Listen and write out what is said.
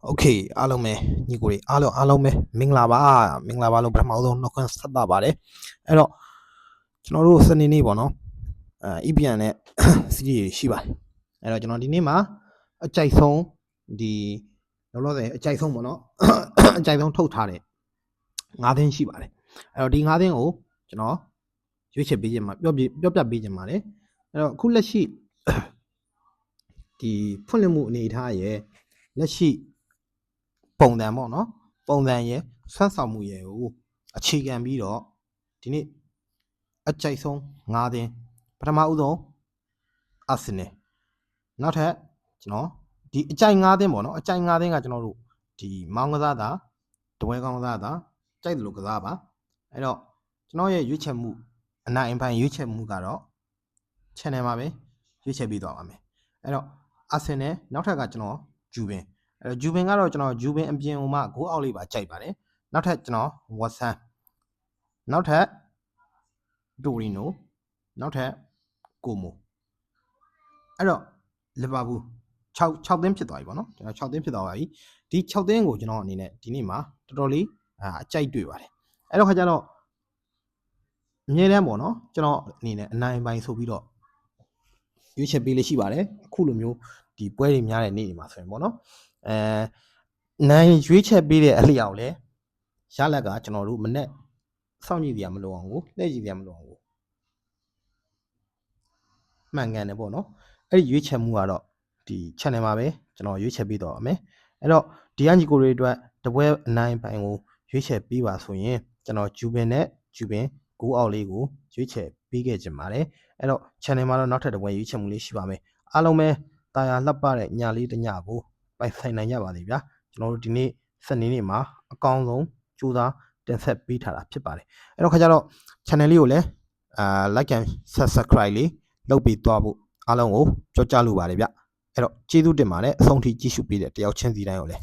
Okay အားလုံးပဲညီကိုတွေအားလုံးပဲမင်္ဂလာပါလို့ပထမဆုံးနှုတ်ခွန်းဆက်တာပါတယ်အဲ့တော့ကျွန်တော်တို့စနေနေ့ပေါ့နော်EPN နဲ့ series ရှိပါတယ်အဲ့တော့ကျွန်တော်ဒီနေ့မှာအကြိုက်ဆုံးဒီလောလောဆယ်အကြိုက်ဆုံးပေါ့နော်အကြိုက်ဆုံးထုတ်ထားတဲ့9သင်းရှိပါတယ်အဲ့တော့ဒီ9သင်းကိုကျွန်တော်ရွေးချယ်ပေးခြင်းမှာပြောပြပေးခြင်းပါတယ်အဲ့တော့အခုလက်ရှိဒီဖွင့်လှစ်မှုအနေအထားရဲ့လက်ရှိပုံစံပေါ့နော်ပုံစံရဲ့ဆွမ်းဆောင်မှုရဲ့ကိုအခြေခံပြီးတော့ဒီနေ့အကြိုက်ဆုံး9သင်းပထမဦးဆုံးအာဆင်နယ်နောက်ထပ်ကျွန်တော်ဒီအကြိုက်9သင်းပေါ့နော်အကြိုက်9သင်းကကျွန်တော်တို့ဒီမောင်းကစားတာတပွဲကောင်းကစားတာကြိုက်တယ်လို့ကစားပါအဲ့တော့ကျွန်တော်ရဲ့ရွေးချယ်မှုအနိုင်အပိုင်းရွေးချယ်မှုကတော့ channel မှာပဲရွေးချယ်ပြီးသွားပါမယ်အဲ့တော့အာဆင်နယ်နောက်ထပ်ကကျွန်တော်ဂျူဘင်အဲ့တော့ဂျူဘင်ကတော့ကျွန်တော်ဂျူဘင်အပြင်ဟိုမှာဂိုးအောက်လေးပါကြိုက်ပါတယ်နောက်ထပ်ကျွန်တော်ဝတ်ဆန်နောက်ထပ်တိုရီနိုနောက်ထပ်ကိုမိုအဲ့တော့လီဗာပူး6သင်းဖြစ်သွားပြီပေါ့နော်ကျွန်တော်6သင်းဖြစ်သွားပါပြီဒီ6သင်းကိုကျွန်တော်အနေနဲ့ဒီနေ့မှာတော်တော်လေးအကြိုက်တွေ့ပါတယ်အဲ့တော့ခါကျတော့အမြဲတမ်းပေါ့နော်ကျွန်တော်အနေနဲ့အနိုင်ပိုင်းဆိုပြီးတော့ရွေးချယ်ပေးလေးရှိပါတယ်အခုလိုမျိုးဒီပွဲတွေများတဲ့နေ့တွေမှာဆိုရင်ပေါ့နော်နိုင်ရွေးချယ်ပေးတဲ့အလျောက်လဲရလက်ကကျွန်တော်တို့မနဲ့စောင့်ကြည့်ကြရမလို့အောင်ကိုလှည့်ကြည့်ကြရမလို့အောင်ကိုမှန်ကန်တယ်ပေါ့နော်အဲ့ဒီရွေးချယ်မှုကတော့ဒီ channel မှာပဲကျွန်တော်ရွေးချယ်ပေးတော့ပါမယ်အဲ့တော့ဒီအညီကိုတွေအတွက်တပွဲအနိုင်ပိုင်းကိုရွေးချယ်ပေးပါဆိုရင်ကျွန်တော်ဂျူဘင်နဲ့ဂျူဘင်ဂိုးအောက်လေးကိုရွေးချယ်ပေးခဲ့ကြပါတယ်အဲ့တော့ channel မှာတော့နောက်ထပ်တပွဲရွေးချယ်မှုလေးရှိပါမယ်အားလုံးပဲတာယာလှပတဲ့ညလေးတစ်ညကိုပိုင်ဆိုင်နိုင်ကြပါစေဗျာကျွန်တော်တို့ဒီနေ့စနေနေ့မှာအကောင်းဆုံးကြိုးစားတင်ဆက်ပေးထားတာဖြစ်ပါတယ်အဲ့တော့ခါကျတော့ channel လေးကိုလည်းlike and subscribe လေးလုပ်ပြီးသွားဖို့အားလုံးကိုကြောက်ကြလို့ပါတယ်ဗျအဲ့တော့ကျေးဇူးတင်ပါတယ်အဆုံးထိကြည့်ရှုပေးတဲ့တယောက်ချင်းစီတိုင်းကိုလည်း